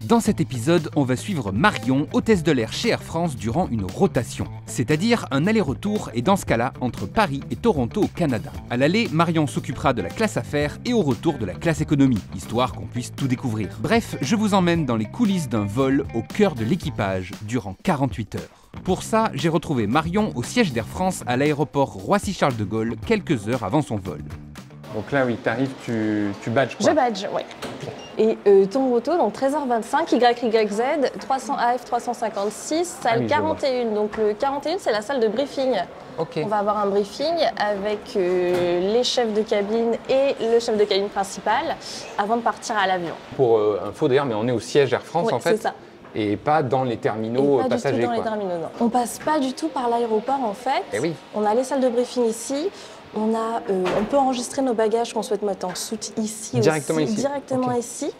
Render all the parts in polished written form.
Dans cet épisode, on va suivre Marion, hôtesse de l'air chez Air France durant une rotation, c'est-à-dire un aller-retour et dans ce cas-là, entre Paris et Toronto au Canada. À l'aller, Marion s'occupera de la classe affaires et au retour de la classe économie, histoire qu'on puisse tout découvrir. Bref, je vous emmène dans les coulisses d'un vol au cœur de l'équipage durant 48 heures. Pour ça, j'ai retrouvé Marion au siège d'Air France à l'aéroport Roissy-Charles de Gaulle quelques heures avant son vol. Donc là, oui, tu arrives, tu badges quoi. Je badge, oui. Et ton auto, donc 13h25, YYZ, 300 AF 356, salle 41. Donc le 41, c'est la salle de briefing. Ok. On va avoir un briefing avec les chefs de cabine et le chef de cabine principal avant de partir à l'avion. Pour info d'ailleurs, mais on est au siège Air France Oui, en fait. c'est ça. Et pas dans les terminaux passagers. Du tout dans les terminaux, non. On passe pas du tout par l'aéroport en fait. Eh oui. On a les salles de briefing ici. On peut enregistrer nos bagages qu'on souhaite mettre en soute ici directement aussi, ici. directement Okay. ici.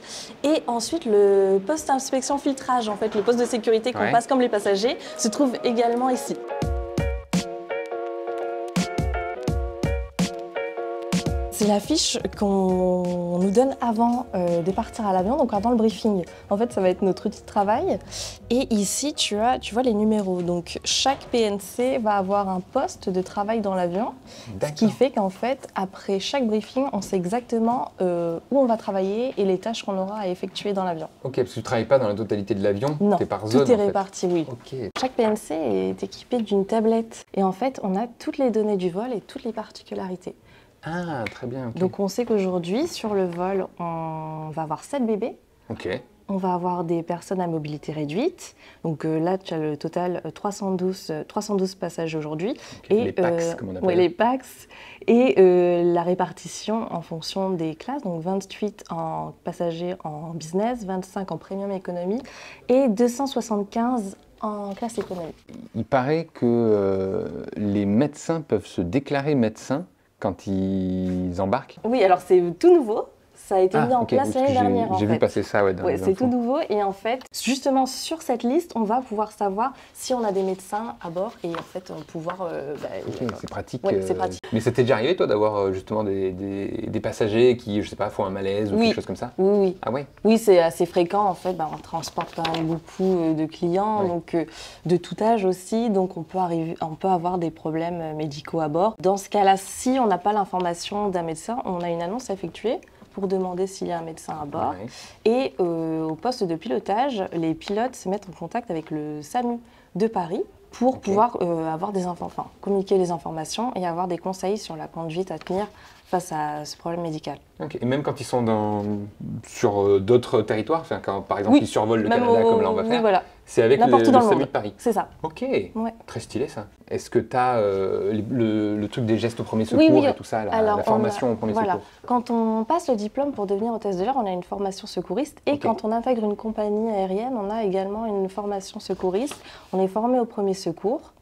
Et ensuite, le poste inspection filtrage, en fait, le poste de sécurité qu'on passe comme les passagers, se trouve également ici. C'est la fiche qu'on nous donne avant de partir à l'avion, donc avant le briefing. En fait, ça va être notre outil de travail. Et ici, tu vois les numéros. Donc, chaque PNC va avoir un poste de travail dans l'avion. Ce qui fait qu'en fait, après chaque briefing, on sait exactement où on va travailler et les tâches qu'on aura à effectuer dans l'avion. Ok, parce que tu ne travailles pas dans la totalité de l'avion, tu es par zone. Tout est réparti, oui. Okay. Chaque PNC est équipé d'une tablette. Et en fait, on a toutes les données du vol et toutes les particularités. Ah, très bien. Okay. Donc on sait qu'aujourd'hui, sur le vol, on va avoir 7 bébés. Ok. On va avoir des personnes à mobilité réduite. Donc là, tu as le total 312 passagers aujourd'hui. Okay. Et les PAX, comme on appelle. Oui, les PAX. Et la répartition en fonction des classes. Donc 28 en passagers en business, 25 en premium économie et 275 en classe économie. Il paraît que les médecins peuvent se déclarer médecins quand ils embarquent. Oui, alors c'est tout nouveau. Ça a été mis en place l'année dernière. J'ai vu passer ça, ouais. Ouais, c'est tout nouveau. Et en fait, justement, sur cette liste, on va pouvoir savoir si on a des médecins à bord et en fait, pouvoir. C'est pratique. Ouais, c'est pratique. Mais ça t'est déjà arrivé, toi, d'avoir justement des passagers qui, je sais pas, font un malaise ou quelque chose comme ça? Oui. Ah ouais? Oui, c'est assez fréquent. En fait, on transporte quand même beaucoup de clients, donc de tout âge aussi. Donc, on peut avoir des problèmes médicaux à bord. Dans ce cas-là, si on n'a pas l'information d'un médecin, on a une annonce à effectuer pour demander s'il y a un médecin à bord. Et au poste de pilotage, les pilotes se mettent en contact avec le SAMU de Paris pour pouvoir avoir communiquer les informations et avoir des conseils sur la conduite à tenir face à ce problème médical. Et même quand ils sont sur d'autres territoires, quand par exemple ils survolent le Canada comme là on va faire, voilà. c'est avec le SAMU de Paris. C'est ça. Ok, très stylé ça. Est-ce que tu as le truc des gestes au premier secours et tout ça, la formation au premier secours? Quand on passe le diplôme pour devenir hôtesse de l'air, on a une formation secouriste et quand on intègre une compagnie aérienne, on a également une formation secouriste. On est formé au premier secours.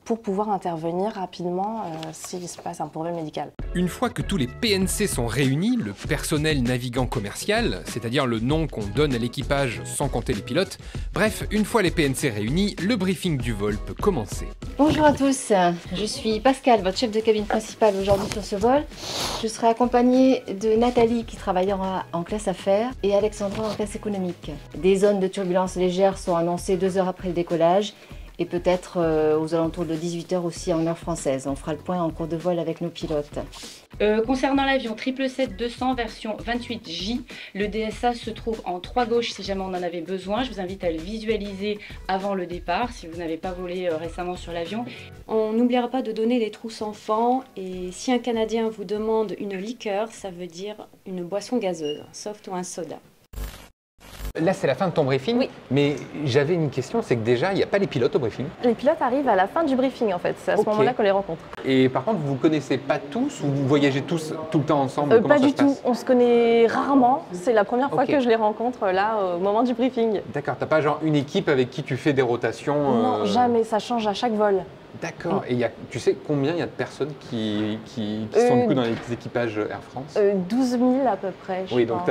Pour pouvoir intervenir rapidement s'il se passe un problème médical. Une fois que tous les PNC sont réunis, le personnel navigant commercial, c'est-à-dire le nom qu'on donne à l'équipage sans compter les pilotes, bref, une fois les PNC réunis, le briefing du vol peut commencer. Bonjour à tous, je suis Pascal, votre chef de cabine principale aujourd'hui sur ce vol. Je serai accompagnée de Nathalie qui travaillera en classe affaires et Alexandra en classe économique. Des zones de turbulence légère sont annoncées 2 heures après le décollage. Et peut-être aux alentours de 18 h aussi en heure française. On fera le point en cours de vol avec nos pilotes. Concernant l'avion 777-200 version 28J, le DSA se trouve en 3 gauche si jamais on en avait besoin. Je vous invite à le visualiser avant le départ si vous n'avez pas volé récemment sur l'avion. On n'oubliera pas de donner les trousses enfants et si un Canadien vous demande une liqueur, ça veut dire une boisson gazeuse, un soft ou un soda. Là, c'est la fin de ton briefing, mais j'avais une question, c'est que déjà, il n'y a pas les pilotes au briefing. Les pilotes arrivent à la fin du briefing, en fait. C'est à ce moment-là qu'on les rencontre. Et par contre, vous ne connaissez pas tous ou vous voyagez tous tout le temps ensemble? Pas du tout. On se connaît rarement. C'est la première fois que je les rencontre, là, au moment du briefing. D'accord. Tu n'as pas genre une équipe avec qui tu fais des rotations? Non, jamais. Ça change à chaque vol. D'accord. Et tu sais combien il y a de personnes qui sont du coup dans les équipages Air France? 12 000 à peu près, je pense.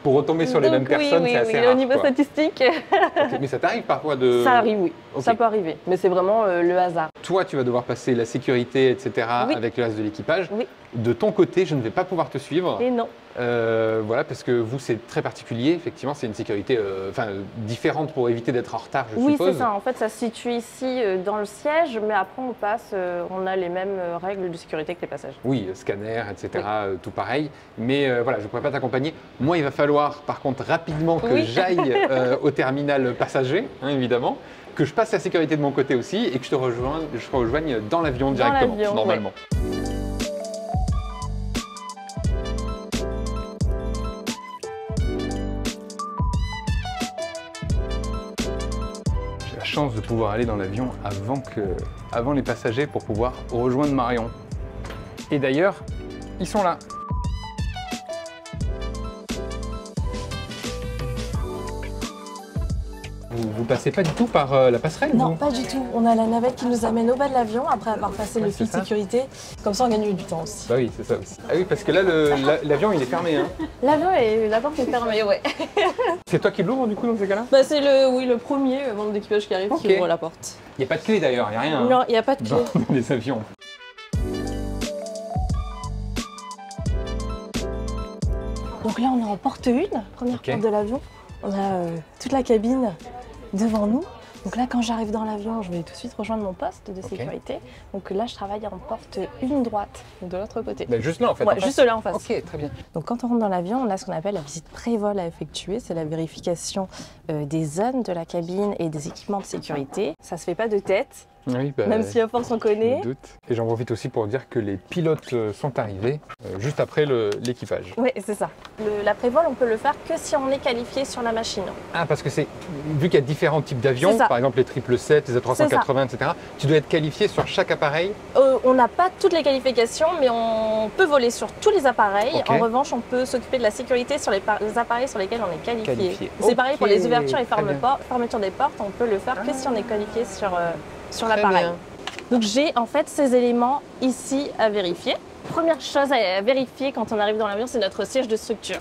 Pour retomber sur les mêmes personnes, c'est assez rare. Au niveau statistique. Mais ça t'arrive parfois de... Ça arrive, oui. Ça peut arriver. Mais c'est vraiment le hasard. Toi, tu vas devoir passer la sécurité, etc. avec le reste de l'équipage. De ton côté, je ne vais pas pouvoir te suivre. Et non. Voilà, parce que vous, c'est très particulier. Effectivement, c'est une sécurité différente pour éviter d'être en retard, je suppose. Oui, c'est ça. En fait, ça se situe ici dans le siège, mais après, on a les mêmes règles de sécurité que les passagers. Oui, scanner, etc., oui. Tout pareil. Mais voilà, je ne pourrais pas t'accompagner. Moi, il va falloir, par contre, rapidement que j'aille au terminal passager, hein, évidemment, que je passe la sécurité de mon côté aussi et que je te rejoigne dans l'avion directement, normalement. Ouais. Chance de pouvoir aller dans l'avion avant les passagers pour pouvoir rejoindre Marion. Et d'ailleurs, ils sont là. Vous passez pas du tout par la passerelle? Non, pas du tout. On a la navette qui nous amène au bas de l'avion après avoir passé le fil de sécurité. Comme ça, on gagne du temps aussi. Bah oui, c'est ça aussi. Ah oui, parce que là, l'avion, il est fermé. Hein. La porte est fermée, ouais. C'est toi qui l'ouvre du coup dans ces cas-là? Bah, c'est le premier membre d'équipage qui arrive qui ouvre la porte. Il n'y a pas de clé d'ailleurs, il n'y a rien. Non, il n'y a pas de clé. Dans les avions. Donc là, on est en porte 1, première porte de l'avion. On a toute la cabine devant nous. Donc là, quand j'arrive dans l'avion, je vais tout de suite rejoindre mon poste de sécurité. Donc là, je travaille en porte 1 droite, de l'autre côté. Mais juste là, en fait. Ouais, juste là en face. Ok, très bien. Donc quand on rentre dans l'avion, on a ce qu'on appelle la visite pré-vol à effectuer. C'est la vérification des zones de la cabine et des équipements de sécurité. Ça se fait pas de tête. Oui, même si à force on connaît. Je me doute. Et j'en profite aussi pour dire que les pilotes sont arrivés juste après l'équipage. Oui, c'est ça. La prévol, on peut le faire que si on est qualifié sur la machine. Ah, parce que vu qu'il y a différents types d'avions, par exemple les 777, les A380, etc., tu dois être qualifié sur chaque appareil? On n'a pas toutes les qualifications, mais on peut voler sur tous les appareils. En revanche, on peut s'occuper de la sécurité sur les appareils sur lesquels on est qualifié. C'est pareil pour les ouvertures et fermetures des portes, on peut le faire que si on est qualifié sur l'appareil. Donc j'ai en fait ces éléments ici à vérifier. Première chose à vérifier quand on arrive dans l'avion, c'est notre siège de structure.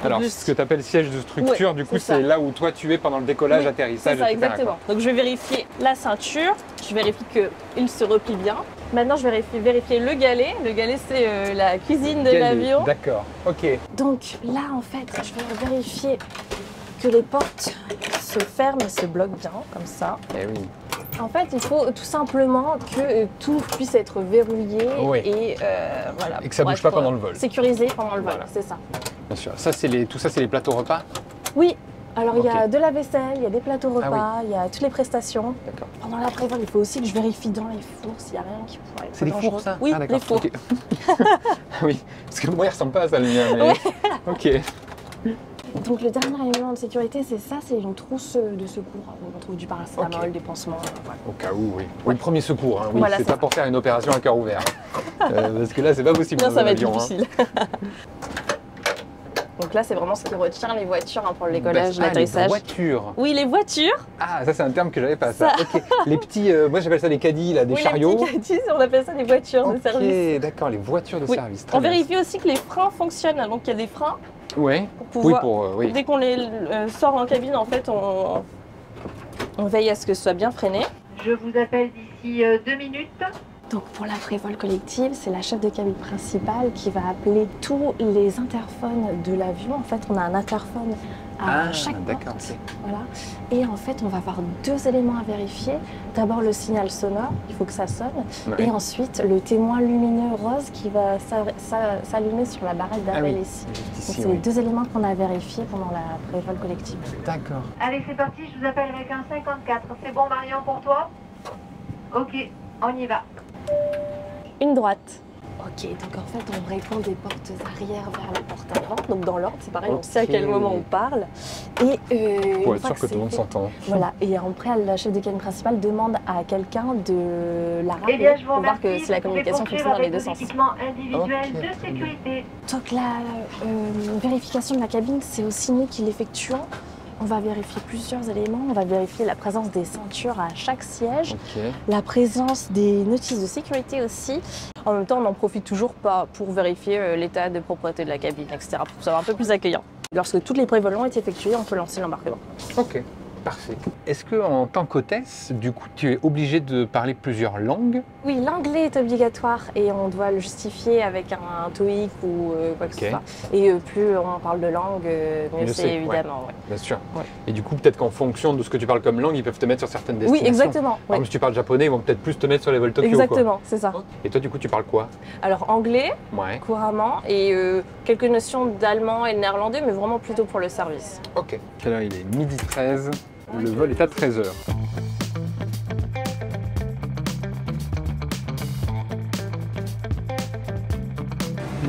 Alors ce que tu appelles siège de structure, du coup c'est là où toi tu es pendant le décollage, atterrissage, c'est ça, etc. Exactement. Donc je vais vérifier la ceinture, je vérifie qu'il se replie bien. Maintenant je vais vérifier le galet. Le galet c'est la cuisine de l'avion. D'accord, ok. Donc là en fait je vais vérifier que les portes se ferment et se bloquent bien, comme ça. Eh oui. En fait, il faut tout simplement que tout puisse être verrouillé et voilà. Et que ça ne bouge pas pendant le vol. Sécurisé pendant le vol, c'est ça. Bien sûr. Tout ça, c'est les plateaux repas? Oui. Alors, il y a de la vaisselle, il y a des plateaux repas, il y a toutes les prestations. D'accord. Pendant la pré-vol, il faut aussi que je vérifie dans les fours s'il n'y a rien qui pourrait être C'est des fours, ça? Oui, les fours. Okay. Oui, parce que moi, il ne ressemble pas à ça, le mien. Mais... Ok. Donc le dernier élément de sécurité, c'est ça, c'est une trousse de secours. On trouve du paracétamol, des pansements. Voilà. Au cas où, oui. Oui, le premier secours, hein, oui, voilà, c'est pas pour faire une opération à cœur ouvert. Parce que là, c'est pas possible. Là, ça va être difficile. Donc là, c'est vraiment ce qui retient les voitures pour le décollage, l'atterrissage. Les voitures? Oui, les voitures. Ah, ça, c'est un terme que j'avais pas, ça. Okay. Les petits, moi j'appelle ça des caddies, là, des chariots. Les petits caddies, on appelle ça des voitures de service. Ok, d'accord, les voitures de service. On vérifie aussi que les freins fonctionnent. Donc il y a des freins. Ouais. Dès qu'on les sort en cabine, en fait, on veille à ce que ce soit bien freiné. Je vous appelle d'ici 2 minutes. Donc pour la prévol collective, c'est la chef de cabine principale qui va appeler tous les interphones de l'avion. En fait, on a un interphone à chaque porte. Voilà. Et en fait, on va avoir 2 éléments à vérifier. D'abord le signal sonore, il faut que ça sonne. Ouais. Et ensuite le témoin lumineux rose qui va s'allumer sur la barrette d'appel ici. Donc c'est les 2 éléments qu'on a vérifiés pendant la prévol collective. D'accord. Allez, c'est parti, je vous appelle avec un 54. C'est bon, Marion, pour toi? Ok, on y va. Une droite. Ok, donc en fait on répond des portes arrière vers les portes avant. Donc dans l'ordre, c'est pareil, on sait à quel moment on parle. Et pour être sûr que tout le monde s'entend. Voilà, et après la chef de cabine principale demande à quelqu'un de la rappeler pour voir que c'est la communication fonctionne dans les 2 sens. De sécurité. Donc la vérification de la cabine, c'est aussi nous qui l'effectuons. On va vérifier plusieurs éléments. On va vérifier la présence des ceintures à chaque siège, la présence des notices de sécurité aussi. En même temps, on en profite toujours pas pour vérifier l'état de propreté de la cabine, etc. pour que ça soit un peu plus accueillant. Lorsque toutes les prévols ont été effectuées, on peut lancer l'embarquement. Ok. Parfait. Est-ce qu'en tant qu'hôtesse, du coup, tu es obligée de parler plusieurs langues? Oui, l'anglais est obligatoire et on doit le justifier avec un TOEIC ou quoi que ce soit. Et plus on parle de langue, mieux c'est évidemment. Ouais. Bien sûr. Ouais. Et du coup, peut-être qu'en fonction de ce que tu parles comme langue, ils peuvent te mettre sur certaines destinations. Oui, exactement. Par exemple, si tu parles japonais, ils vont peut-être plus te mettre sur les vols Tokyo. Exactement, c'est ça. Et toi, du coup, tu parles quoi? Alors anglais, Ouais. couramment, et quelques notions d'allemand et de néerlandais, mais vraiment plutôt pour le service. Ok. Là, il est midi 13. Le vol est à 13h.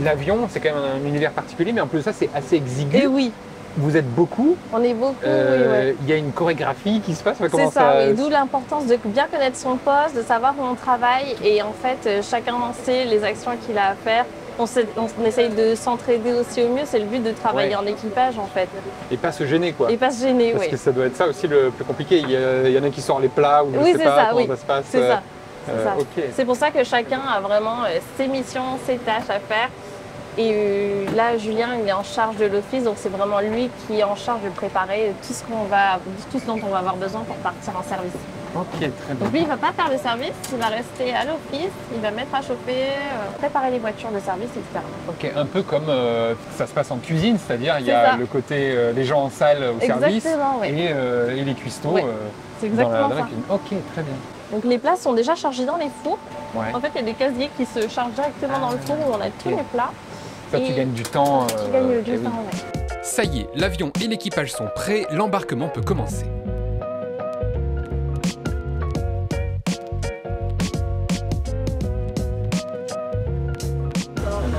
L'avion, c'est quand même un univers particulier, mais en plus de ça, c'est assez exigu. Et oui, Vous êtes beaucoup. on est beaucoup, oui, ouais. Il y a une chorégraphie qui se passe. C'est ça, oui. D'où l'importance de bien connaître son poste, de savoir où on travaille, et en fait, chacun sait les actions qu'il a à faire. On essaye de s'entraider aussi au mieux, c'est le but de travailler en équipage en fait. Et pas se gêner quoi. Et pas se gêner, Parce oui. que ça doit être ça aussi le plus compliqué. Il y en a qui sortent les plats ou je Oui, sais c'est pas ça, comment oui. ça se passe. C'est ça. C'est ça. Ok. C'est pour ça que chacun a vraiment ses missions, ses tâches à faire. Et là, Julien, il est en charge de l'office, donc c'est vraiment lui qui est en charge de préparer tout ce dont on va avoir besoin pour partir en service. Ok, très bien. Donc lui, il ne va pas faire le service, il va rester à l'office, il va mettre à chauffer, préparer les voitures de service, etc. Ok, un peu comme ça se passe en cuisine, c'est-à-dire il y C'est a ça. le côté les gens en salle au service oui. et les cuistots Ouais, c'est exactement dans la ça. cuisine. Ok, très bien. Donc les plats sont déjà chargés dans les fours. Ouais. En fait, il y a des casiers qui se chargent directement dans le four où on a tous les plats. Ça, tu gagnes du temps. Tu gagnes du eh oui. temps, ouais. Ça y est, l'avion et l'équipage sont prêts, l'embarquement peut commencer.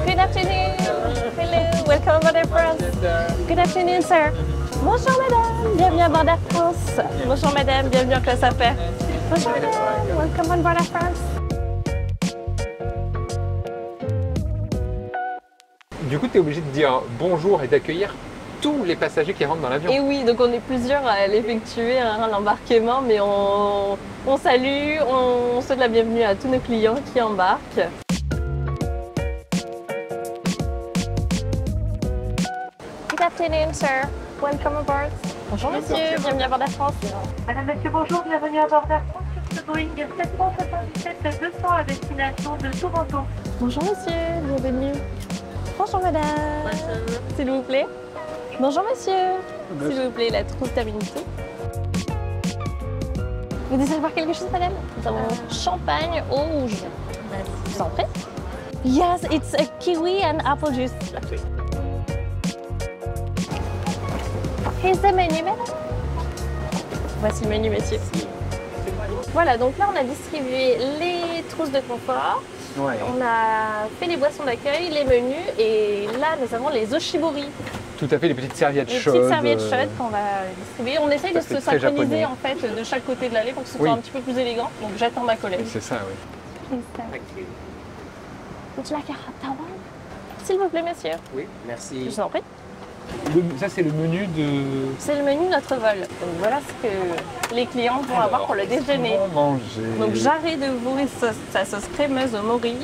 Good afternoon. Hello. Welcome aboard Air France. Good afternoon, sir. Bonjour, madame. Bienvenue à bord d'Air France. Bonjour, madame. Bienvenue en classe affaires. Bonjour, madame. Welcome on board Air France. Du coup, tu es obligé de dire bonjour et d'accueillir tous les passagers qui rentrent dans l'avion. Et oui, donc on est plusieurs à l'effectuer, l'embarquement, mais on salue, on souhaite la bienvenue à tous nos clients qui embarquent. Good afternoon, sir. Welcome aboard. Bonjour, monsieur. Bienvenue à bord d'Air France. Madame, monsieur, bonjour, bienvenue à bord d'Air France sur ce Boeing 777-200 à destination de Toronto. Bonjour, monsieur. Bienvenue. Bonjour, madame. S'il vous plaît. Bonjour, monsieur. S'il vous plaît, la trousse termine tout. Vous désirez boire quelque chose, madame? Nous avons champagne rouge. Je vous en prie. Yes, it's a kiwi and apple juice. Here's the menu, madame. Voici le menu, monsieur. Voilà, donc là, on a distribué les trousses de confort. Ouais. On a fait les boissons d'accueil, les menus, et là, nous avons les oshibori. Tout à fait, les petites serviettes Les chaudes. petites serviettes chaudes qu'on va distribuer. On essaye de Ça, c'est se très synchroniser japonais. en fait de chaque côté de l'allée pour que ce soit Oui. un petit peu plus élégant. Donc j'attends ma collègue. C'est ça, oui. Would you like a hot towel? S'il vous plaît, monsieur. Oui, Je merci. vous en prie. Ça, c'est le menu de. C'est le menu de notre vol. Donc voilà ce que les clients vont avoir pour le déjeuner. Comment manger. Donc jarret de veau et sa sauce crémeuse au mori,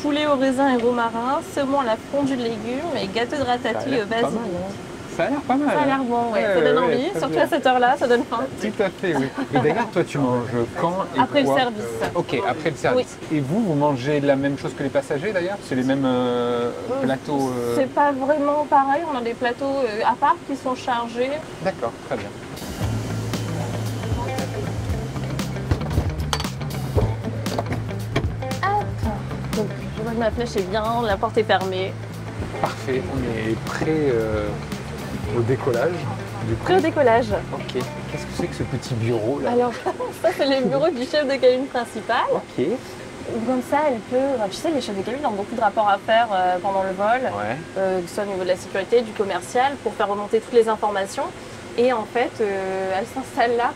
poulet au raisin et romarin, saumon à la fondue de légumes et gâteau de ratatouille au basilic. Ça a l'air pas mal. Ça a l'air bon, ouais. Ça donne envie, très surtout bien. à cette heure-là, ça donne faim. Tout à fait, oui. Et d'ailleurs, toi, tu manges quand et Après le quoi service. Ok, après le service. Et vous mangez la même chose que les passagers d'ailleurs? C'est les mêmes plateaux C'est pas vraiment pareil, on a des plateaux à part qui sont chargés. D'accord, très bien. Donc je vois que ma flèche est bien, la porte est fermée. Parfait, on est prêt au décollage. Du coup. Prêt au décollage. Ok, qu'est-ce que c'est que ce petit bureau là? Alors ça c'est le bureau du chef de cabine principal. Ok. Comme ça elle peut, tu sais les chefs de cabine ont beaucoup de rapports à faire pendant le vol, Ouais. que ce soit au niveau de la sécurité, du commercial, pour faire remonter toutes les informations. Et en fait elle s'installe là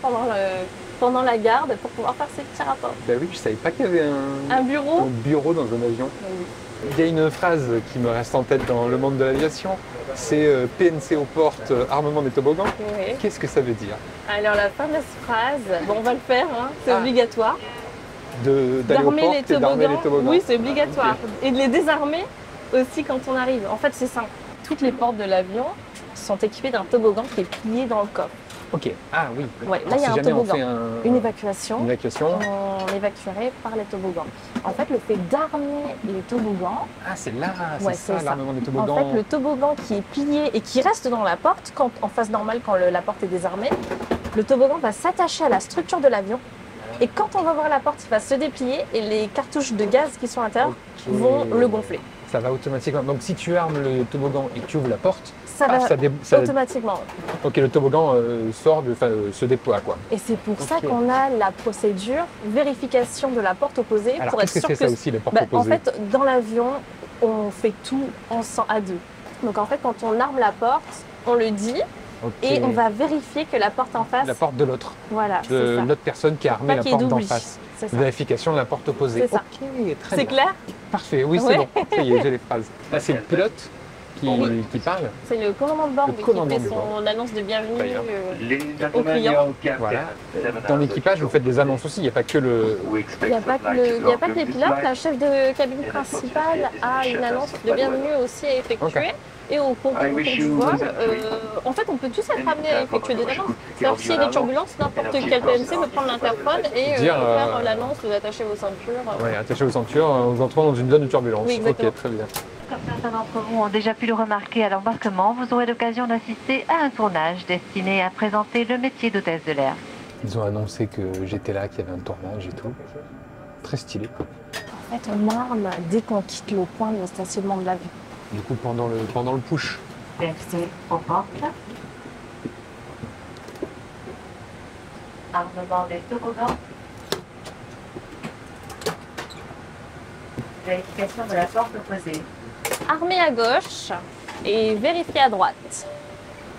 pendant la garde pour pouvoir faire ses petits rapports. Bah oui, je savais pas qu'il y avait Un bureau. un bureau dans un avion. Il y a une phrase qui me reste en tête dans le monde de l'aviation, c'est PNC aux portes, armement des toboggans. Oui. Qu'est-ce que ça veut dire? Alors la fameuse phrase, bon on va le faire, hein, c'est obligatoire. D'aller aux D'armer portes les et d'armer les toboggans? Oui, c'est obligatoire. Et de les désarmer aussi quand on arrive. En fait, c'est simple. Toutes les portes de l'avion sont équipées d'un toboggan qui est plié dans le coffre. Ok. Ah oui. Ouais, là, Alors, il y a si un jamais on toboggan. fait Une évacuation. une évacuation. On évacuerait par les toboggans. En fait, le fait d'armer les toboggans, Ah, c'est là, Ouais, c'est c'est ça, ça. l'armement des en toboggans. fait, le toboggan qui est plié et qui reste dans la porte, en phase normale, quand la porte est désarmée, le toboggan va s'attacher à la structure de l'avion. Et quand on va voir la porte, il va se déplier et les cartouches de gaz qui sont à l'intérieur Ok. vont le gonfler. Ça va automatiquement. Donc si tu armes le toboggan et que tu ouvres la porte, Ça va ça- automatiquement. ok, le toboggan se déploie quoi. Et c'est pour ça Ok. qu'on a la procédure vérification de la porte opposée Alors pour être qu'est-ce que sûr c'est que ça aussi, les portes En opposées? fait, dans l'avion, on fait tout ensemble à deux. Donc en fait, quand on arme la porte, on le dit Ok. et on va vérifier que la porte en face, La porte de l'autre, voilà, c'est de ça. l'autre personne qui a armé Pas la qu'il y ait porte d'en d'oubli. face. C'est ça. Vérification de la porte opposée. C'est ça. Ok, très C'est bien. clair? Parfait, oui, c'est Ouais. bon. Ça y est, j'ai les phrases. Là, c'est le pilote qui parle. C'est le commandant de bord Le qui commandant fait de bord. son annonce de bienvenue. D'ailleurs. Au client. Voilà. Dans l'équipage, vous faites des annonces aussi. Il n'y a pas que le. Il n'y a pas que les pilotes. La chef de cabine principale a une annonce de bienvenue aussi à effectuer. Ok. Et au cours du vol, en fait, on peut tous être amenés à effectuer des annonces. Alors, s'il y a des turbulences, n'importe quel PMC peut prendre l'interphone et Dire, faire l'annonce d'attacher vos ceintures. Ouais, attaché aux ceintures, vous entrez dans une zone de turbulence. Oui, exactement. Ok, très bien. Comme certains d'entre vous ont déjà pu le remarquer à l'embarquement, vous aurez l'occasion d'assister à un tournage destiné à présenter le métier d'hôtesse de l'air. Ils ont annoncé que j'étais là, qu'il y avait un tournage et tout. Très stylé. En fait, on arme dès qu'on quitte le point de stationnement de l'avion. Du coup, pendant le push. Versez aux portes. Armement des toboggans. Vérification de la porte opposée. Armer à gauche et vérifier à droite.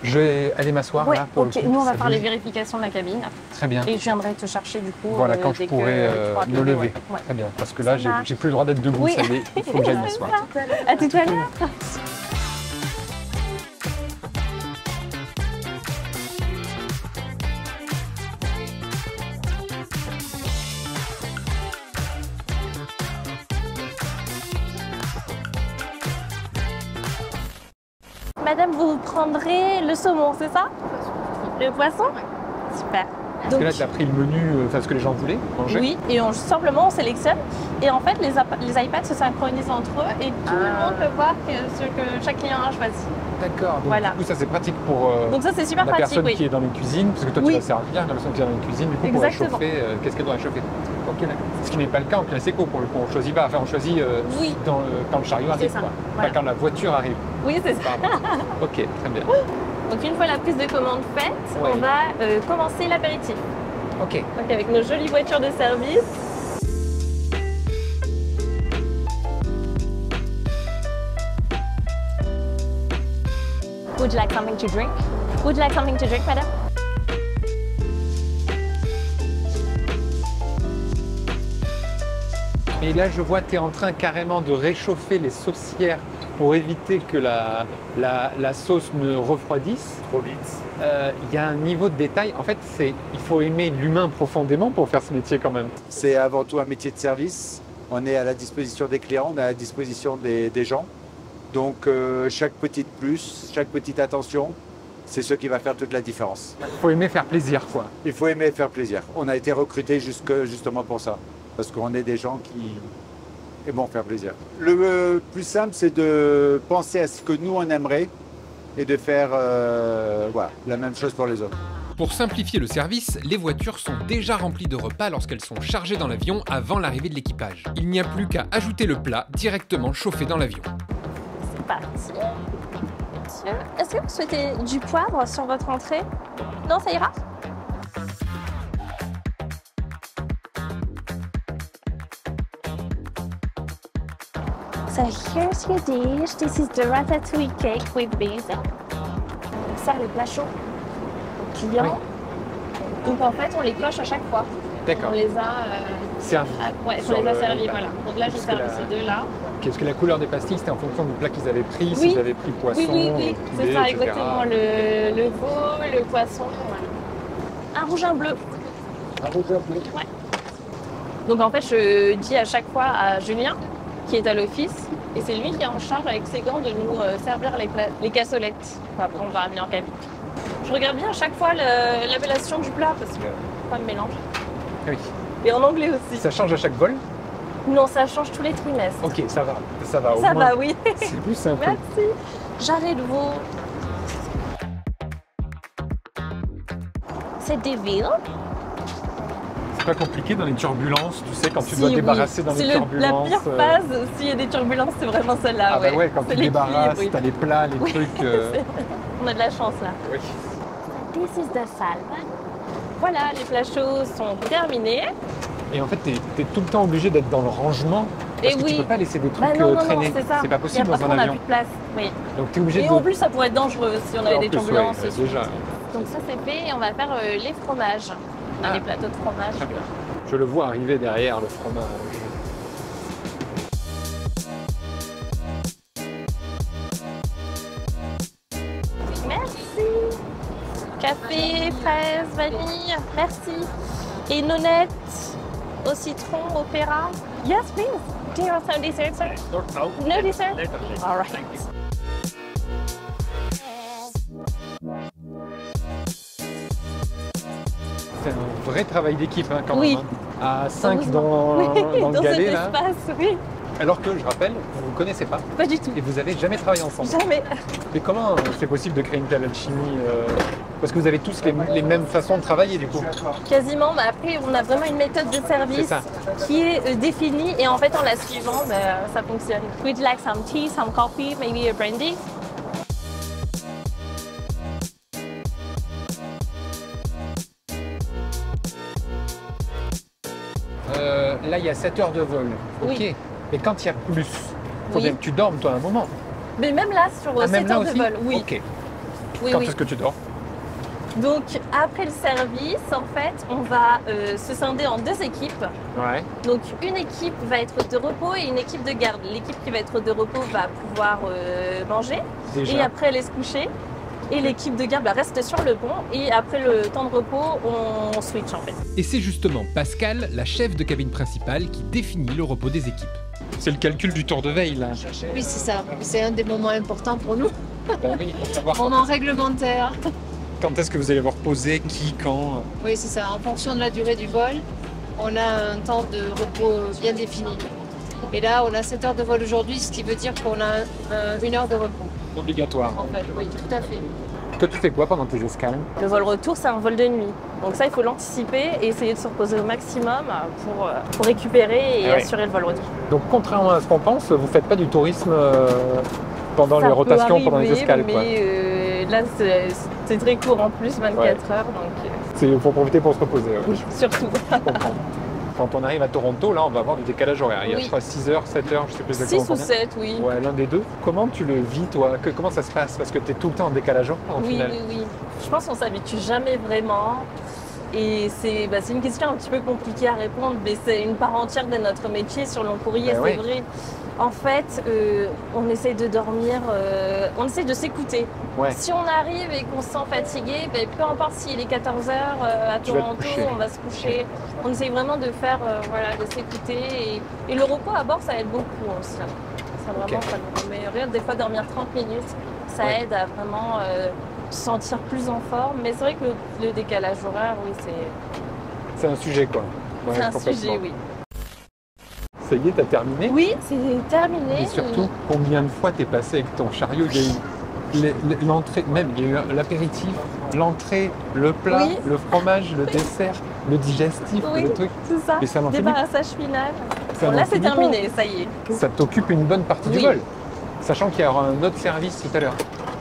Je vais aller m'asseoir Ouais, là pour ok. le coup. Nous, on va Ça faire les bouge. vérifications de la cabine. Très bien. Et je viendrai te chercher du coup. Voilà, quand je dès que pourrai tu pourras te me lever, lever. ouais. Très bien. Parce que là, Ça marche. j'ai plus le droit d'être debout. Oui. Ça y est, il faut que j'aille m'asseoir. À tout à l'heure. Madame, vous prendrez le saumon, c'est ça? Le poisson? Super. Parce que là, tu as pris le menu, enfin ce que les gens voulaient manger. Oui, et simplement on sélectionne. Et en fait, les iPads se synchronisent entre eux et tout le monde peut voir ce que chaque client a choisi. D'accord. Donc Voilà. du coup, ça c'est pratique pour Donc ça, c'est super la pratique, personne oui. qui est dans les cuisines, parce que toi Oui. tu vas servir, la personne qui est dans les cuisines, du coup, Exactement. pour réchauffer, qu'est-ce qu'elle doit réchauffer? Ok, d'accord. Ce qui n'est pas le cas en classe éco pour le coup. On choisit pas, enfin on choisit Oui. quand le chariot arrive, ça, quoi. voilà. Pas quand la voiture arrive. Oui, c'est ça. Pardon. Ok, très bien. Donc une fois la prise de commande faite, Ouais. on va commencer l'apéritif. Ok. Donc avec nos jolies voitures de service. Would you like something to drink? Would you like something to drink, madame? Et là, je vois que tu es en train carrément de réchauffer les saucières pour éviter que la sauce ne refroidisse. Trop vite. Il y a un niveau de détail. En fait, il faut aimer l'humain profondément pour faire ce métier quand même. C'est avant tout un métier de service. On est à la disposition des clients, on est à la disposition des gens. Donc chaque petite plus, chaque petite attention, c'est ce qui va faire toute la différence. Il faut aimer faire plaisir, quoi. Il faut aimer faire plaisir. On a été recrutés justement pour ça. Parce qu'on est des gens qui aiment faire plaisir. Le plus simple, c'est de penser à ce que nous, on aimerait et de faire voilà, la même chose pour les autres. Pour simplifier le service, les voitures sont déjà remplies de repas lorsqu'elles sont chargées dans l'avion avant l'arrivée de l'équipage. Il n'y a plus qu'à ajouter le plat directement chauffé dans l'avion. C'est parti. Monsieur, est-ce que vous souhaitez du poivre sur votre entrée? Non, ça ira? So here's your dish. This is the ratatouille cake with basil. On sert les plats chauds aux clients. Donc en fait, on les coche à chaque fois. D'accord. On les a, Servi. ouais, Sur on les a le- servis, d'accord. voilà. Donc là, j'ai Parce que servi la- ces deux-là. Est-ce que la couleur des pastilles, c'était en fonction du plat qu'ils avaient pris, Oui. s'ils avaient pris poisson, Oui, poulet, c'est ça, etc. exactement. Le veau, le poisson, voilà. Un rouge, un bleu. Un rouge, un bleu. Ouais. Donc en fait, je dis à chaque fois à Julien, qui est à l'office, et c'est lui qui est en charge avec ses gants de nous servir les cassolettes. Après, on va ramener en cabine. Je regarde bien à chaque fois l'appellation du plat parce que pas de mélange. Oui. Et en anglais aussi. Ça change à chaque vol? Non, ça change tous les trimestres. Ok, ça va. Ça va. Au Ça moins, va, oui. c'est plus simple. Merci. Jarret de veau. C'est des villes. C'est pas compliqué dans les turbulences, tu sais, quand tu Si, dois oui. débarrasser dans les La turbulences. pire phase, s'il y a des turbulences, c'est vraiment celle-là. Ah bah ouais, quand C'est tu débarrasses, l'équilibre, t'as les plats, les oui. trucs. C'est vrai. On a de la chance là. Oui. This is the salve. Voilà, les plats chauds sont terminés. Et en fait, t'es tout le temps obligé d'être dans le rangement. Parce Et que oui. tu peux pas laisser des trucs Bah non, traîner. c'est ça. C'est pas possible Et après, dans un on n'a avion. plus de place. Oui. Donc t'es obligé Et de. en plus, ça pourrait être dangereux si on avait En des plus, turbulences. ouais, déjà. Donc ça c'est fait et on va faire les fromages. On a les plateaux de fromage. Très bien. Je le vois arriver derrière le fromage. Merci. Café, fraises, vanille. Merci. Et nonette au citron, opéra. Yes, please. Do you want some dessert, sir? No dessert? All right. C'est un vrai travail d'équipe hein, quand Oui. même. Hein. À 5 Heureusement. dans le galet cet là. espace, oui. Alors que, je rappelle, vous ne vous connaissez pas Pas du tout. et vous n'avez jamais travaillé ensemble. Jamais. Mais comment c'est possible de créer une telle alchimie Parce que vous avez tous les mêmes façons de travailler du coup. Quasiment, mais après on a vraiment une méthode de service ça. qui est définie et en fait en la suivant, ça fonctionne. Would you like some tea, some coffee, maybe a brandy? Là, il y a 7 heures de vol. Ok. Oui. Mais quand il y a plus, faut Oui. bien que tu dormes toi un moment. Mais même là, sur Ah, 7 même là heures de aussi vol, oui. Ok. Oui, Quand oui. est-ce que tu dors? Donc après le service, en fait, on va se scinder en 2 équipes. Ouais. Donc une équipe va être de repos et une équipe de garde. L'équipe qui va être de repos va pouvoir manger Déjà. et après aller se coucher. Et l'équipe de garde reste sur le pont et après le temps de repos, on switch en fait. Et c'est justement Pascal, la chef de cabine principale, qui définit le repos des équipes. C'est le calcul du tour de veille là. Oui, c'est ça. C'est un des moments importants pour nous. Ben oui, pour savoir Moment réglementaire. quand est-ce que vous allez vous reposer, qui, quand. Oui, c'est ça. En fonction de la durée du vol, on a un temps de repos bien défini. Et là, on a 7 heures de vol aujourd'hui, ce qui veut dire qu'on a 1 heure de repos. Obligatoire. En fait, oui, tout à fait. Toi, tu fais quoi pendant tes escales? Le vol retour, c'est un vol de nuit. Donc ça, il faut l'anticiper et essayer de se reposer au maximum pour récupérer et Ah ouais. assurer le vol retour. Donc, contrairement à ce qu'on pense, vous faites pas du tourisme pendant Ça les peut rotations, pendant les arriver, escales, quoi. Mais là, c'est très court en plus, 24 heures. Donc Il faut profiter pour se reposer. Ouais. oui, surtout. Je comprends. Quand on arrive à Toronto, là, on va avoir du décalage horaire. Il y a, Oui. je crois, 6 heures, 7 heures, je sais plus exactement 6 ou combien. 7, oui. Ouais, l'un des deux. Comment tu le vis, toi? Comment ça se passe? Parce que tu es tout le temps en décalage horaire, au Oui, final. oui, oui. Je pense qu'on s'habitue jamais vraiment. Et c'est une question un petit peu compliquée à répondre, mais c'est une part entière de notre métier sur long courrier, Ben c'est oui. vrai. En fait, on essaye de dormir, on essaye de s'écouter. Ouais. Si on arrive et qu'on se sent fatigué, peu importe s'il est 14h à Tu vas te Toronto, coucher. on va se coucher. On essaye vraiment de faire, de s'écouter. Et le repos à bord, ça aide beaucoup aussi. Ça vraiment, Ok. ça nous remet. Regarde, des fois, dormir 30 minutes, ça Ouais. aide à vraiment se sentir plus en forme. Mais c'est vrai que le décalage horaire, oui, C'est un sujet, quoi. Ouais, c'est un complètement. sujet, oui. Ça y est, t'as terminé? Oui, c'est terminé. Et surtout, combien de fois t'es passé avec ton chariot? Il y a eu l'entrée, même il y a eu l'apéritif, l'entrée, le plat, Oui. le fromage, le dessert, le digestif, Oui, le truc. c'est ça. Mais ça n'en finit Débarrassage final. Ça Bon, n'en là, c'est finit pas. terminé, ça y est. Ça t'occupe une bonne partie du Oui. vol. Sachant qu'il y aura un autre service tout à l'heure.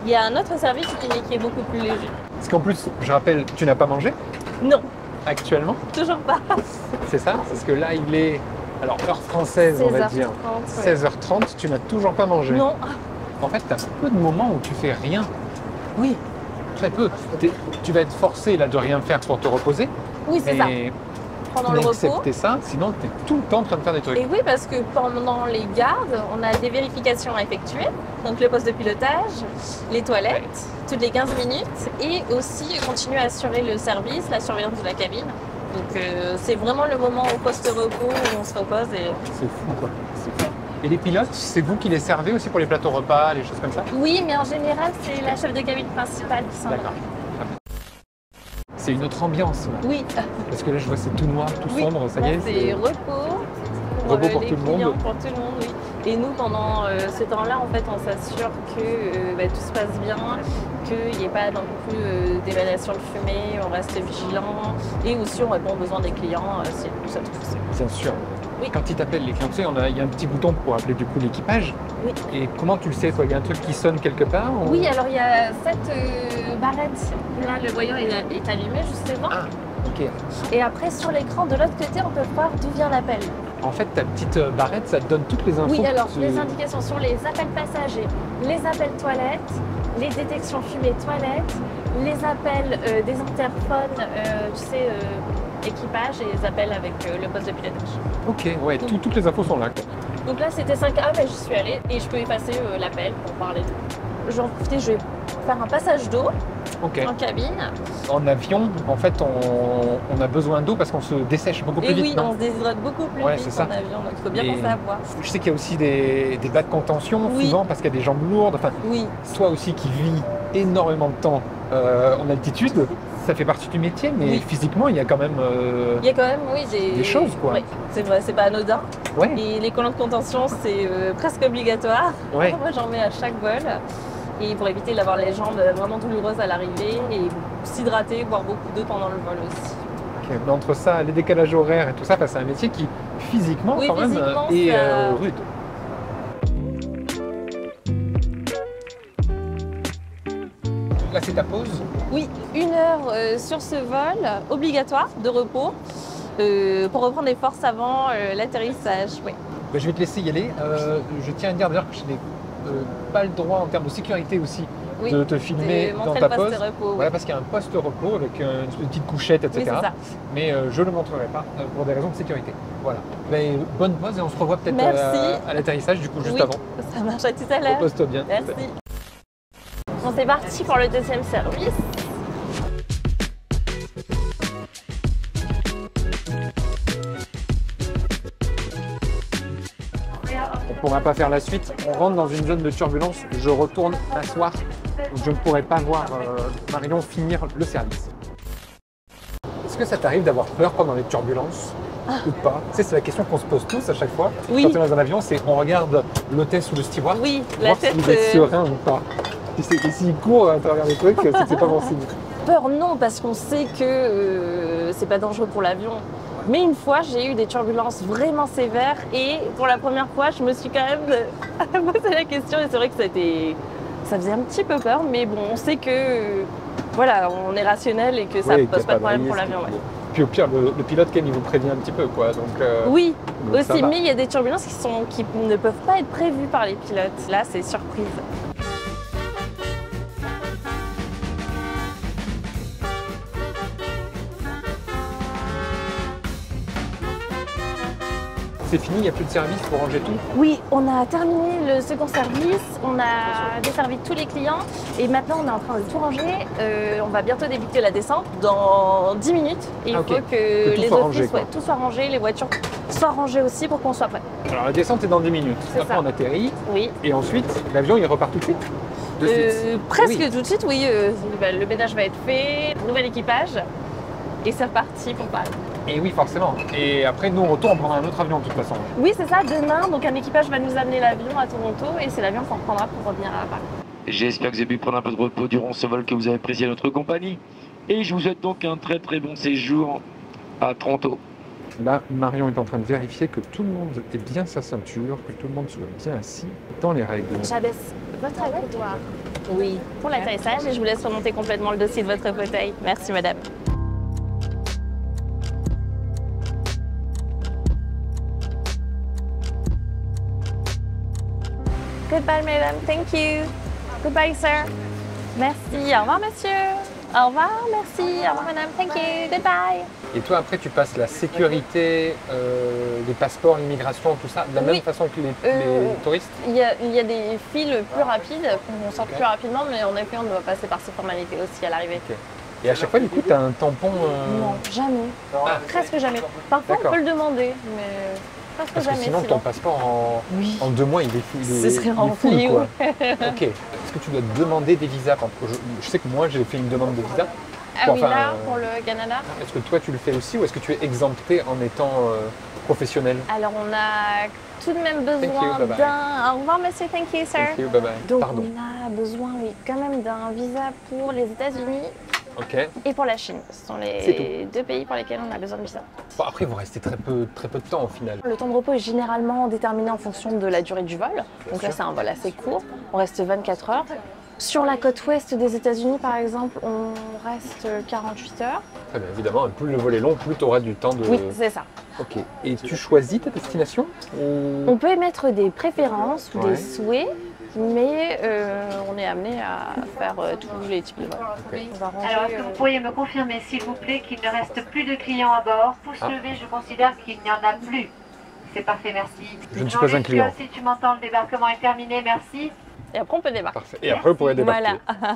Il y a un autre service qui est beaucoup plus léger. Parce qu'en plus, je rappelle, tu n'as pas mangé Non, actuellement, toujours pas. c'est ça? Parce que là, il est, alors heure française, on va dire, 16h30, ouais. 16h30, tu n'as toujours pas mangé. Non, En fait, tu as peu de moments où tu fais rien. oui, Très peu. Tu vas être forcé là de rien faire pour te reposer. oui, c'est ça. Mais Pendant le repos. excepté ça, sinon tu es tout le temps en train de faire des trucs. Et oui, parce que pendant les gardes, on a des vérifications à effectuer. Donc le poste de pilotage, les toilettes, toutes les 15 minutes. Et aussi continuer à assurer le service, la surveillance de la cabine. Donc c'est vraiment le moment au poste repos où on se repose. Et... C'est fou, quoi. C'est fou. Et les pilotes, c'est vous qui les servez aussi pour les plateaux repas, les choses comme ça? Oui, mais en général, c'est la chef de cabine principale qui s'en occupe. D'accord. C'est une autre ambiance là. Oui, Parce que là je vois c'est tout noir, tout oui. sombre, ça Là, y est. c'est repos. Repos pour les tout le monde. clients, pour tout le monde, oui. Et nous, pendant ce temps-là, en fait, on s'assure que tout se passe bien, qu'il n'y ait pas non plus d'émanation de fumée, on reste vigilant et aussi on répond aux besoins des clients si ça tout ça. Bien sûr. Oui. Quand ils t'appellent les clients, tu sais, il y a un petit bouton pour appeler du coup l'équipage. Oui. Et comment tu le sais, toi? Il y a un truc qui sonne quelque part ou... Oui, alors il y a cette barrette. Là, le voyant est allumé juste devant. Ah, ok. Et après, sur l'écran, de l'autre côté, on peut voir d'où vient l'appel. En fait, ta petite barrette, ça te donne toutes les infos. Oui, alors que tu- les indications sur les appels passagers, les appels toilettes, les détections fumée toilettes, les appels des interphones, équipage et les appels avec le poste de pilotage. Ok, ouais, toutes les infos sont là. Quoi. Donc là, c'était 5A, mais j'y suis allée et je peux effacer l'appel pour parler de. J'en profite, je vais faire un passage d'eau Ok. en cabine. En avion, en fait, on a besoin d'eau parce qu'on se dessèche beaucoup plus Et vite. oui, non on se déshydrate beaucoup plus Ouais, vite c'est ça. en avion, donc il faut bien Et penser à boire. Je sais qu'il y a aussi des bas de contention, Oui. souvent parce qu'il y a des jambes lourdes. Enfin, Oui, toi aussi qui vis énormément de temps en altitude, ça fait partie du métier, mais Oui. physiquement, il y a quand même... il y a quand même Des choses, quoi. Oui, c'est vrai, c'est pas anodin. Ouais, Et les collants de contention, c'est presque obligatoire. ouais. Moi, j'en mets à chaque vol. Et pour éviter d'avoir les jambes vraiment douloureuses à l'arrivée et s'hydrater, boire beaucoup d'eau pendant le vol aussi. Ok. Mais entre ça, les décalages horaires et tout ça, c'est un métier qui, physiquement, Oui, quand même, physiquement, est ça- rude. Là, c'est ta pause. Oui, 1 heure sur ce vol, obligatoire de repos, pour reprendre les forces avant l'atterrissage. Oui. Bah, je vais te laisser y aller. Je tiens à dire d'ailleurs que je n'ai pas le droit en termes de sécurité aussi Oui, de te filmer de dans montrer ta le poste pause. repos, oui. Voilà, parce qu'il y a un poste repos avec une petite couchette, etc. Oui, c'est ça. Mais je ne le montrerai pas pour des raisons de sécurité. Voilà. Mais bonne pause et on se revoit peut-être Merci. à l'atterrissage du coup juste Oui, avant. ça marche, à tout à l'heure. Repose-toi bien. Merci. Bon, c'est parti pour le deuxième service. On ne pourra pas faire la suite. On rentre dans une zone de turbulence. Je retourne m'asseoir. Donc je ne pourrai pas voir Marion finir le service. Est-ce que ça t'arrive d'avoir peur pendant les turbulences ou pas? Tu sais, c'est la question qu'on se pose tous à chaque fois. Oui. Quand on est dans un avion, c'est on regarde l'hôtesse ou le steward Oui, pour la voir tête. si vous êtes serein ou pas. Et s'il court à travers les trucs, c'est pas bon signe. Peur, non, parce qu'on sait que c'est pas dangereux pour l'avion. Mais une fois, j'ai eu des turbulences vraiment sévères et pour la première fois, je me suis quand même posé la question et c'est vrai que ça faisait un petit peu peur, mais bon, on sait que voilà, on est rationnel et que ça ne Oui, pose pas de problème risque. pour l'avion. Ouais. Puis au pire, le pilote, quand même, il vous prévient un petit peu, quoi. Donc, Oui, donc ça aussi, va. mais il y a des turbulences qui ne peuvent pas être prévues par les pilotes. Là, c'est surprise. C'est fini, il n'y a plus de service pour ranger tout. Oui, on a terminé le second service, on a desservi tous les clients et maintenant on est en train de tout ranger. On va bientôt débuter la descente dans 10 minutes et il Ah, ok. faut Que que tout les soit rangé, offices, quoi. tout soit rangé, les voitures soient rangées aussi pour qu'on soit prêt. Alors la descente est dans 10 minutes. C'est Après, ça. on atterrit Oui. et ensuite, l'avion, il repart tout de suite. De suite. Presque Oui. tout de suite, oui. Le ménage va être fait, nouvel équipage et c'est reparti pour Paris. Et oui, forcément. Et après, nous, on retourne, on prendra un autre avion de toute façon. Oui, c'est ça, demain, donc un équipage va nous amener l'avion à Toronto et c'est l'avion qu'on reprendra pour revenir à Paris. J'espère que vous avez pu prendre un peu de repos durant ce vol, que vous avez apprécié notre compagnie. Et je vous souhaite donc un très très bon séjour à Toronto. Là, Marion est en train de vérifier que tout le monde ait bien sa ceinture, que tout le monde soit bien assis dans les règles. J'abaisse votre abattoir. Oui, pour l'atterrissage et je vous laisse remonter complètement le dossier de votre fauteuil. Merci madame. Goodbye madame, thank you. Goodbye sir. Merci, au revoir monsieur. Au revoir, merci, au revoir madame, thank you, goodbye. Et toi, après, tu passes la sécurité, les passeports, l'immigration, tout ça, de la Oui. même façon que les touristes? Il y a des files plus rapides, on sort plus rapidement, mais en effet on doit passer par ces formalités aussi à l'arrivée. Ok. Et à chaque fois, du coup, tu as un tampon. Non, jamais. Ah. Presque jamais. Parfois, on D'accord. peut le demander, mais presque Parce que jamais. sinon, ton passeport Oui. en 2 mois, il est fou. Ce serait il est rempli, full, quoi. Ok. Est-ce que tu dois demander des visas? Je sais que moi, j'ai fait une demande de visa. Ah oui, là, pour le Canada. Est-ce que toi tu le fais aussi ou est-ce que tu es exempté en étant professionnel? Alors on a tout de même besoin you, bye-bye. d'un... Au revoir monsieur, thank you sir. Thank you, bye bye. Donc Pardon. on a besoin, oui, quand même d'un visa pour les États-Unis Ok. et pour la Chine. Ce sont les deux pays pour lesquels on a besoin de visa. Bon, après, vous restez très peu de temps au final. Le temps de repos est généralement déterminé en fonction de la durée du vol. Donc là, c'est un vol assez court. On reste 24 heures. Sur la côte ouest des États-Unis, par exemple, on reste 48 heures. Très bien, évidemment, plus le vol est long, plus tu auras du temps de... Oui, c'est ça. Ok. Et tu choisis ta destination ou... On peut émettre des préférences ou Ouais. des souhaits, mais on est amené à faire tous les types de vols. Okay. On va ranger, Alors, est-ce que vous pourriez me confirmer, s'il vous plaît, qu'il ne reste plus de clients à bord? Pouce levé, je considère qu'il n'y en a plus. C'est parfait, merci. Je ne suis pas un client. Si tu m'entends, le débarquement est terminé, merci. Et après, on peut débarquer. Parfait. Et après, vous pourrez débarquer. Voilà.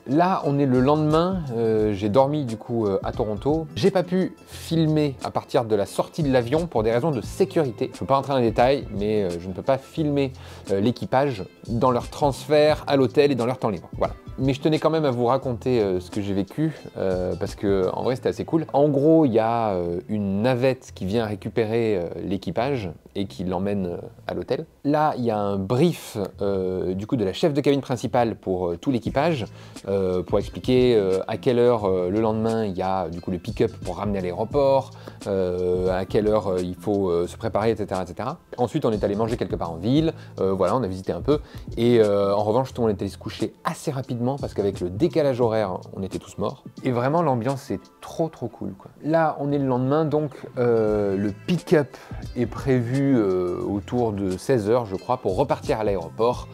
Là, on est le lendemain, j'ai dormi du coup à Toronto. J'ai pas pu filmer à partir de la sortie de l'avion pour des raisons de sécurité. Je ne peux pas rentrer dans les détails, mais je ne peux pas filmer l'équipage dans leur transfert à l'hôtel et dans leur temps libre. Voilà. Mais je tenais quand même à vous raconter ce que j'ai vécu, parce que en vrai c'était assez cool. En gros, il y a une navette qui vient récupérer l'équipage et qui l'emmène à l'hôtel. Là, il y a un brief du coup de la chef de cabine principale pour tout l'équipage, pour expliquer à quelle heure le lendemain il y a du coup le pick-up pour ramener à l'aéroport, à quelle heure il faut se préparer, etc., etc. Ensuite, on est allé manger quelque part en ville, voilà, on a visité un peu, et en revanche, tout le monde est allé se coucher assez rapidement parce qu'avec le décalage horaire, on était tous morts. Et vraiment, l'ambiance est trop cool, quoi. Là, on est le lendemain, donc le pick-up est prévu autour de 16 h, je crois, pour repartir à l'aéroport.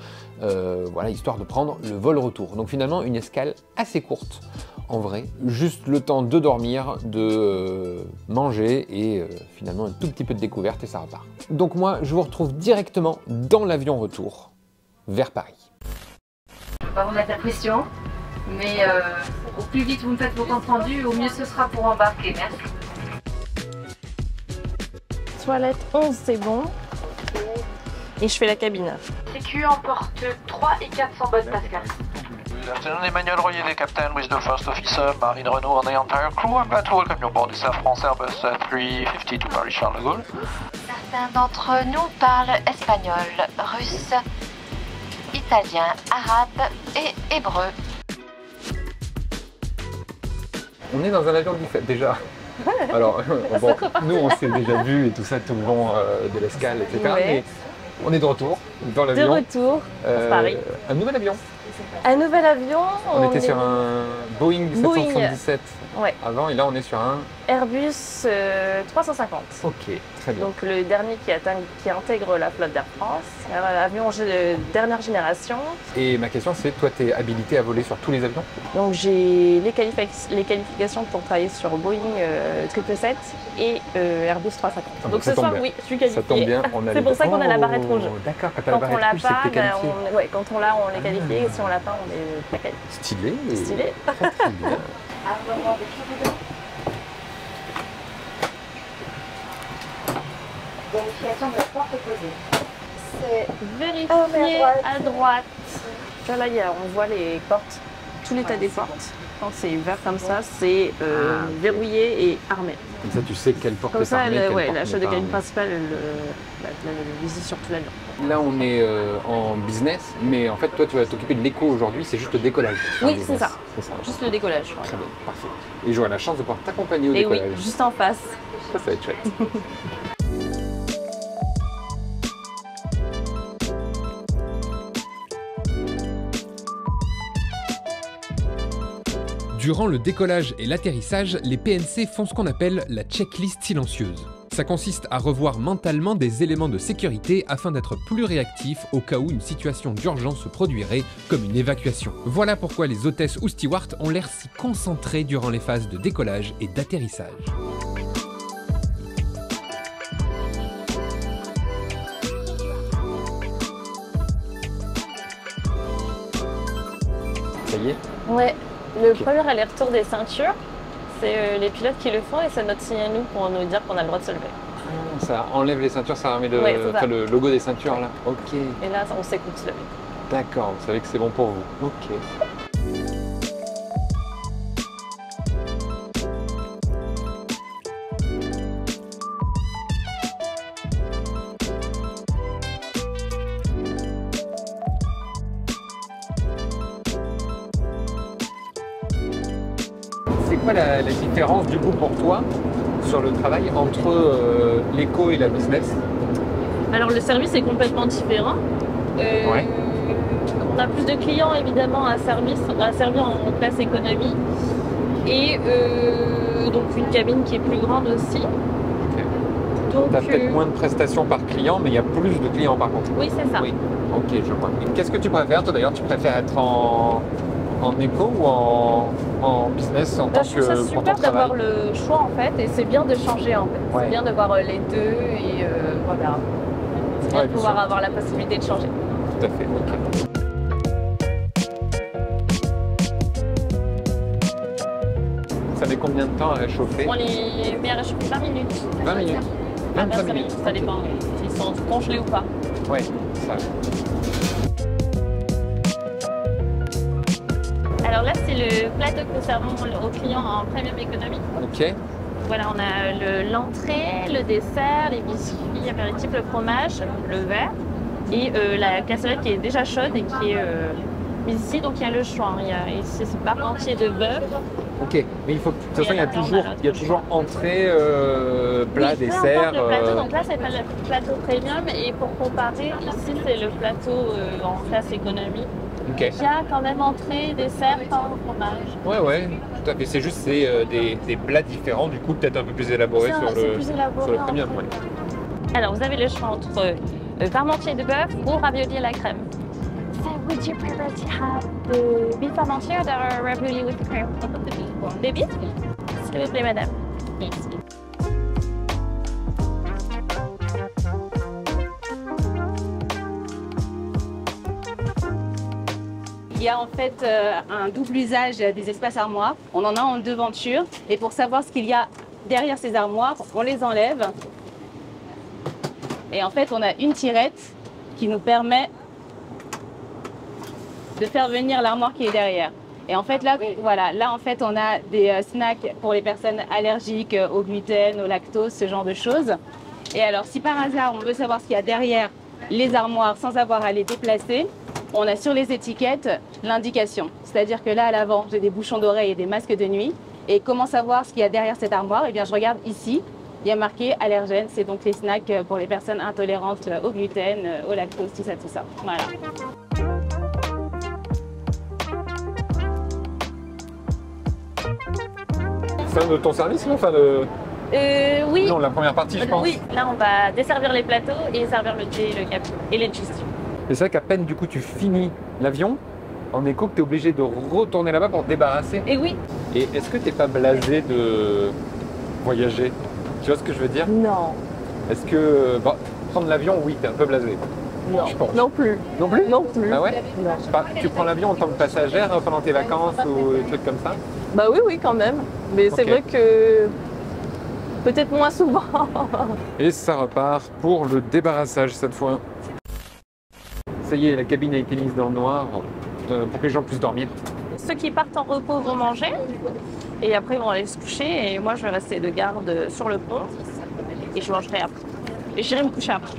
Voilà, histoire de prendre le vol retour. Donc finalement, une escale assez courte, en vrai. Juste le temps de dormir, de manger et finalement un tout petit peu de découverte et ça repart. Donc moi, je vous retrouve directement dans l'avion retour vers Paris. Je ne vais pas vous mettre la pression, mais au plus vite vous me faites vos comptes rendus, au mieux ce sera pour embarquer. Merci. Toilette 11, c'est bon. Et je fais la cabine. CQ emporte 3 et 400 bonnes Pascal. Good afternoon, Emmanuel Royer, the captain with the first officer, Marine Renault and the entire crew. I'm glad to welcome you aboard this Air France Airbus 350 to Paris Charles de Gaulle. Certains d'entre nous parlent espagnol, russe, italien, arabe et hébreu. On est dans un avion différent déjà. Alors, bon, nous on s'est déjà vu et tout ça tout le long de l'escale, etc. Ouais. Mais on est de retour dans l'avion. De retour à Paris. Un nouvel avion. Un nouvel avion. On était sur un Boeing 777 ouais. avant et là on est sur un Airbus 350. Ok, très bien. Donc le dernier qui intègre la flotte d'Air France, un avion de dernière génération. Et ma question c'est, toi tu es habilité à voler sur tous les avions? Donc j'ai les qualifications pour travailler sur Boeing 777 et Airbus 350. Ah, donc ce soir, oui, je suis qualifiée. Ça tombe bien, on a c'est pour ça qu'on a la barrette rouge. D'accord, quand on l'a pas, quand on l'a, on est qualifié, et si on l'a pas, on est pas qualifié. Stylé. Stylé. Très, très bien. Vérification de la porte posée. C'est vérifier à droite. Là, on voit les portes, tout l'état des portes. Quand c'est vert comme ça, c'est verrouillé et armé. Comme ça, tu sais quelle porte est armée. La chef de cabine principale, elle visite sur tout l'avion. Là, on est en business, mais en fait, toi, tu vas t'occuper de l'écho aujourd'hui, c'est juste le décollage. Oui, c'est ça. Juste le décollage. Très bien, parfait. Et j'aurai la chance de pouvoir t'accompagner au et décollage. Oui, juste en face. Ça va être chouette. Durant le décollage et l'atterrissage, les PNC font ce qu'on appelle la checklist silencieuse. Ça consiste à revoir mentalement des éléments de sécurité afin d'être plus réactif au cas où une situation d'urgence se produirait, comme une évacuation. Voilà pourquoi les hôtesses ou stewards ont l'air si concentrés durant les phases de décollage et d'atterrissage. Ça y est? Ouais. Le premier aller-retour des ceintures, c'est les pilotes qui le font et c'est notre signe à nous pour nous dire qu'on a le droit de se lever. Ça enlève les ceintures, ça remet le logo des ceintures là. Ok. Et là, on sait qu'on se lever. D'accord, vous savez que c'est bon pour vous. Ok. C'est quoi la différence du coup pour toi sur le travail entre l'éco et la business? Alors le service est complètement différent. Ouais. On a plus de clients évidemment à servir en classe économie et donc une cabine qui est plus grande aussi. Okay. Donc tu as peut-être moins de prestations par client, mais il y a plus de clients par contre. Oui, c'est ça. Oui. Ok, je vois. Et qu'est-ce que tu préfères toi d'ailleurs? Tu préfères être en éco ou en business en tant que je trouve ça super d'avoir le choix en fait et c'est bien de changer en fait. Ouais. C'est bien de voir les deux et voilà. C'est bien de pouvoir avoir la possibilité de changer. Tout à fait, ok. Ça met combien de temps à réchauffer? On les met à réchauffer 20 minutes. 20 minutes. 25 minutes, ça dépend s'ils sont congelés ou pas. Oui, ça. Alors là, c'est le plateau que nous servons aux clients en premium économie. Ok. Voilà, on a l'entrée, le dessert, les biscuits, apéritifs, le fromage, le verre et la casserole qui est déjà chaude et qui est mise ici. Donc il y a le choix. Il y a ici ce parmentier de bœuf. Ok, mais il faut, de toute façon, il y a toujours entrée, plat, oui, dessert. Le plateau, donc là c'est pas le plateau premium et pour comparer, ici c'est le plateau en classe économie. Okay. Il y a quand même entrée, dessert, pain au fromage. Ouais, tout à fait. C'est juste des plats différents, du coup peut-être un peu plus élaborés sur le premium. Ouais. Alors vous avez le choix entre parmentier de bœuf ou ravioli à la crème. So would you prefer to have the beef parmentier or the ravioli with the cream? The beef? S'il vous plaît, madame. Merci. Il y a en fait un double usage des espaces armoires. On en a en devanture. Et pour savoir ce qu'il y a derrière ces armoires, on les enlève. Et en fait, on a une tirette qui nous permet de faire venir l'armoire qui est derrière. Et en fait, là, voilà, là, en fait, on a des snacks pour les personnes allergiques au gluten, au lactose, ce genre de choses. Et alors, si par hasard, on veut savoir ce qu'il y a derrière les armoires sans avoir à les déplacer, on a sur les étiquettes l'indication. C'est-à-dire que là, à l'avant, j'ai des bouchons d'oreilles et des masques de nuit. Et comment savoir ce qu'il y a derrière cette armoire? Eh bien, je regarde ici. Il y a marqué allergène. C'est donc les snacks pour les personnes intolérantes au gluten, au lactose, tout ça. Voilà. Fin de ton service, là? Fin de... Oui. Non, la première partie, je pense. Oui, là, on va desservir les plateaux et servir le thé, le café et les digestions. C'est vrai qu'à peine, du coup, tu finis l'avion, en éco, que tu es obligé de retourner là-bas pour te débarrasser. Et oui. Et est-ce que tu n'es pas blasé de voyager? Tu vois ce que je veux dire? Non. Est-ce que... Bon, prendre l'avion, oui, tu es un peu blasé. Non, je pense. non plus. Non plus? Non plus. Ah ouais? Non. Tu prends l'avion en tant que passagère pendant tes vacances ou des trucs comme ça? Bah oui, quand même. Mais c'est vrai que peut-être moins souvent. Et ça repart pour le débarrassage cette fois. Ça y est, la cabine a été mise dans le noir pour que les gens puissent dormir. Ceux qui partent en repos vont manger et après ils vont aller se coucher et moi je vais rester de garde sur le pont et je mangerai après. Et j'irai me coucher après.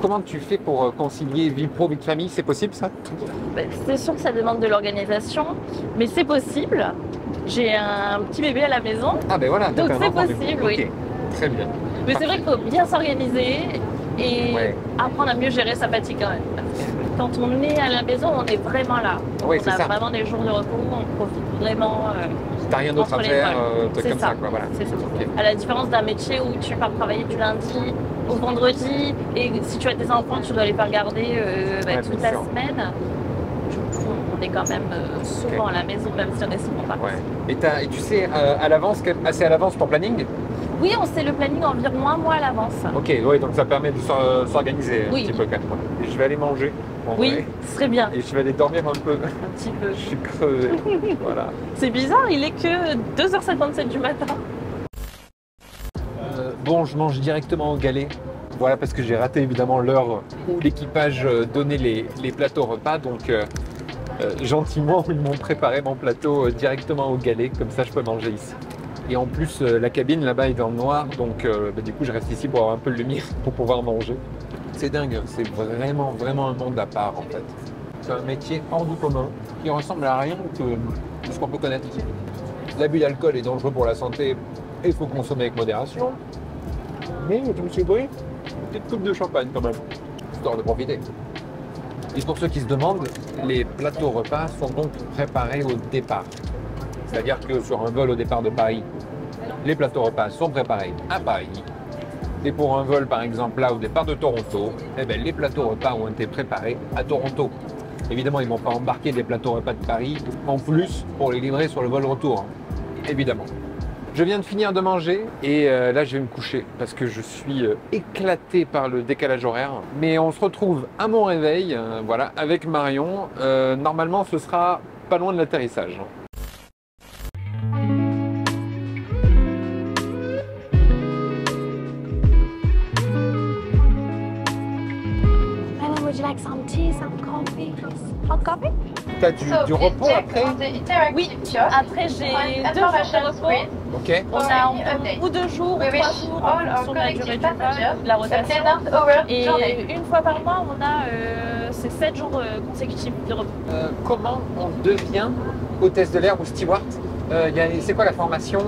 Comment tu fais pour concilier vie pro, vie de famille? C'est possible ça? C'est sûr que ça demande de l'organisation, mais c'est possible. J'ai un petit bébé à la maison. Ah ben voilà, donc c'est possible, oui. Okay. Très bien. Mais c'est vrai qu'il faut bien s'organiser et apprendre à mieux gérer sa fatigue quand même. Quand on est à la maison, on est vraiment là. Oui, on a vraiment des jours de repos, on profite vraiment. T'as rien d'autre à faire, truc comme ça, quoi. Voilà. C'est ça. Okay. À la différence d'un métier où tu pars travailler du lundi au vendredi et si tu as des enfants, tu dois les faire garder toute la semaine. On est quand même souvent à la maison, même si on est souvent pas. Ouais. Et tu sais assez à l'avance ton planning? Oui, on sait le planning environ un mois à l'avance. Ok, oui, donc ça permet de s'organiser un petit peu quand même. Et je vais aller manger. Oui, ce serait bien. Et je vais aller dormir un peu. Un petit peu. Je suis crevé. Voilà. C'est bizarre, il est que 2h57 du matin. Bon, je mange directement au galet. Voilà, parce que j'ai raté évidemment l'heure où l'équipage donnait les plateaux repas. Donc gentiment, ils m'ont préparé mon plateau directement au galet. Comme ça, je peux manger ici. Et en plus, la cabine là-bas est dans le noir. Donc du coup, je reste ici pour avoir un peu de lumière pour pouvoir manger. C'est dingue, c'est vraiment un monde à part en fait. C'est un métier hors du commun qui ressemble à rien de ce qu'on peut connaître ici. L'abus d'alcool est dangereux pour la santé et il faut consommer avec modération. Mais je me suis pris une petite coupe de champagne quand même, histoire de profiter. Et pour ceux qui se demandent, les plateaux repas sont donc préparés au départ. C'est-à-dire que sur un vol au départ de Paris, les plateaux repas sont préparés à Paris. Et pour un vol par exemple là au départ de Toronto, eh bien, les plateaux repas ont été préparés à Toronto. Évidemment, ils ne vont pas embarquer des plateaux repas de Paris en plus pour les livrer sur le vol retour. Évidemment. Je viens de finir de manger et là je vais me coucher parce que je suis éclaté par le décalage horaire. Mais on se retrouve à mon réveil, voilà, avec Marion. Normalement, ce sera pas loin de l'atterrissage. Would you like some tea, some coffee? Hot coffee? T'as du repos après? Oui, après j'ai 2 jours de repos. Ok. On a ou 2 jours ou 3 jours sur la durée du vol, de la rotation. Et une fois par mois, on a ces 7 jours consécutifs de repos. Comment on devient hôtesse de l'air ou steward? C'est quoi la formation?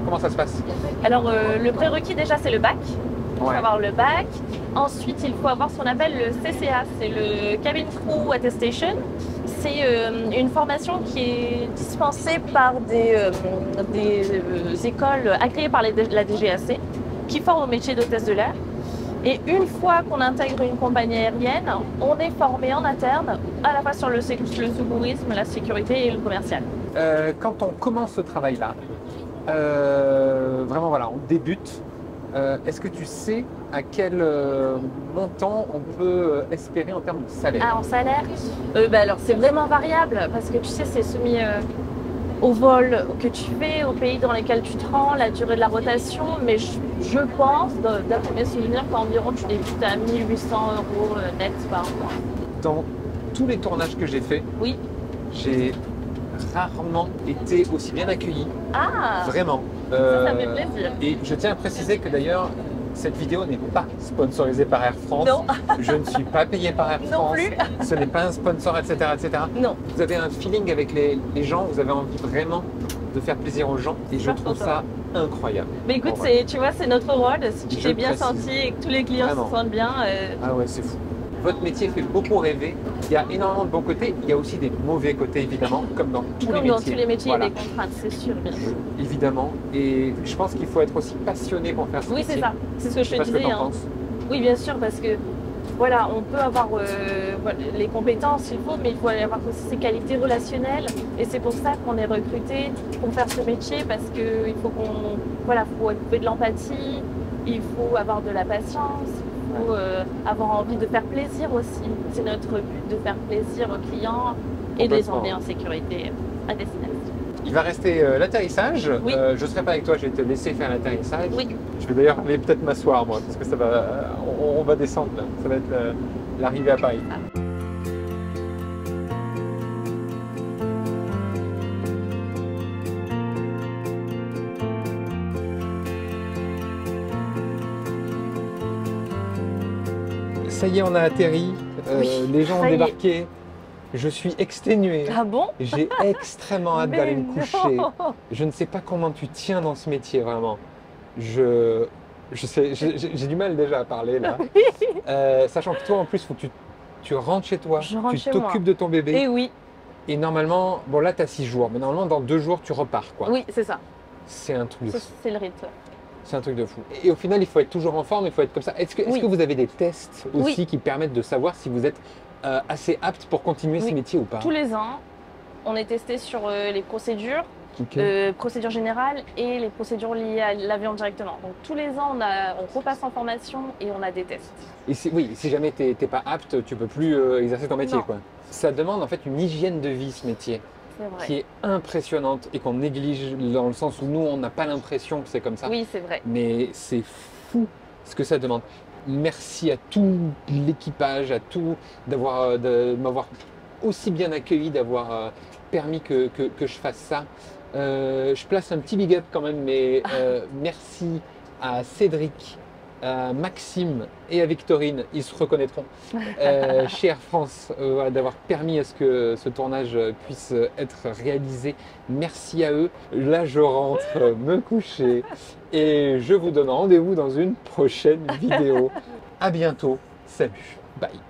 Comment ça se passe? Alors le prérequis déjà c'est le bac. Il faut avoir le bac. Ensuite, il faut avoir ce qu'on appelle le CCA, c'est le Cabin Crew Attestation. C'est une formation qui est dispensée par des écoles agréées par la DGAC qui forment au métier d'hôtesse de l'air. Et une fois qu'on intègre une compagnie aérienne, on est formé en interne à la fois sur le secourisme, la sécurité et le commercial. Quand on commence ce travail-là, vraiment voilà, on débute. Est-ce que tu sais à quel montant on peut espérer en termes de salaire? Ah, en salaire alors c'est vraiment variable parce que tu sais c'est soumis au vol que tu fais, au pays dans lesquels tu te rends, la durée de la rotation, mais je pense, d'après mes souvenirs, qu'environ tu débutes à 1 800 € net par mois. Dans tous les tournages que j'ai faits, oui, j'ai rarement été aussi bien accueilli. Ah, vraiment. Ça me fait plaisir. Et je tiens à préciser que d'ailleurs, cette vidéo n'est pas sponsorisée par Air France. Non. Je ne suis pas payé par Air France. Non plus. Ce n'est pas un sponsor, etc., etc. Non. Vous avez un feeling avec les gens, vous avez envie vraiment de faire plaisir aux gens et je trouve ça incroyable. Mais écoute, tu vois, c'est notre rôle. Si tu t'es bien senti et que tous les clients se sentent bien. Ah ouais, c'est fou. Votre métier fait beaucoup rêver. Il y a énormément de bons côtés. Il y a aussi des mauvais côtés, évidemment, comme dans tous les métiers. Comme dans tous les métiers, il y a des contraintes, c'est sûr, bien sûr. Évidemment. Et je pense qu'il faut être aussi passionné pour faire ce métier. Oui, c'est ça. C'est ce que je te disais. Ce que t'en penses. Oui, bien sûr, parce que voilà, on peut avoir les compétences, il faut, mais il faut avoir aussi ses qualités relationnelles. Et c'est pour ça qu'on est recruté pour faire ce métier, parce qu'il faut faut éprouver de l'empathie, il faut avoir de la patience. Il faut avoir envie de faire plaisir aussi. C'est notre but de faire plaisir aux clients et de les emmener en sécurité à destination. Il va rester l'atterrissage. Oui. Je ne serai pas avec toi, je vais te laisser faire l'atterrissage. Oui. Je vais d'ailleurs aller peut-être m'asseoir moi, parce que ça va, on va descendre là. Ça va être l'arrivée à Paris. Ah. Ça y est, on a atterri, les gens ont débarqué, je suis exténué. Ah bon? J'ai extrêmement hâte d'aller me coucher. Je ne sais pas comment tu tiens dans ce métier, vraiment. J'ai du mal déjà à parler là. Sachant que toi, en plus, il faut que tu rentres chez toi, tu t'occupes de ton bébé. Et oui. Et normalement, bon là, tu as 6 jours, mais normalement, dans 2 jours, tu repars, quoi. Oui, c'est ça. C'est un truc de fou. C'est le rythme. C'est un truc de fou. Et au final, il faut être toujours en forme, il faut être comme ça. Est-ce que vous avez des tests aussi qui permettent de savoir si vous êtes assez apte pour continuer ce métier ou pas? Tous les ans, on est testé sur les procédures, procédures générales et les procédures liées à l'avion directement. Donc tous les ans, on repasse en formation et on a des tests. Et si jamais tu n'es pas apte, tu ne peux plus exercer ton métier, quoi. Ça demande en fait une hygiène de vie, ce métier. Qui est impressionnante et qu'on néglige dans le sens où nous, on n'a pas l'impression que c'est comme ça. Oui, c'est vrai. Mais c'est fou ce que ça demande. Merci à tout l'équipage, à tout de m'avoir aussi bien accueilli, d'avoir permis que je fasse ça. Je place un petit big up quand même, mais merci à Cédric, à Maxime et à Victorine, ils se reconnaîtront, chez Air France, d'avoir permis à ce que ce tournage puisse être réalisé. Merci à eux. Là, je rentre me coucher et je vous donne rendez-vous dans une prochaine vidéo. À bientôt. Salut. Bye.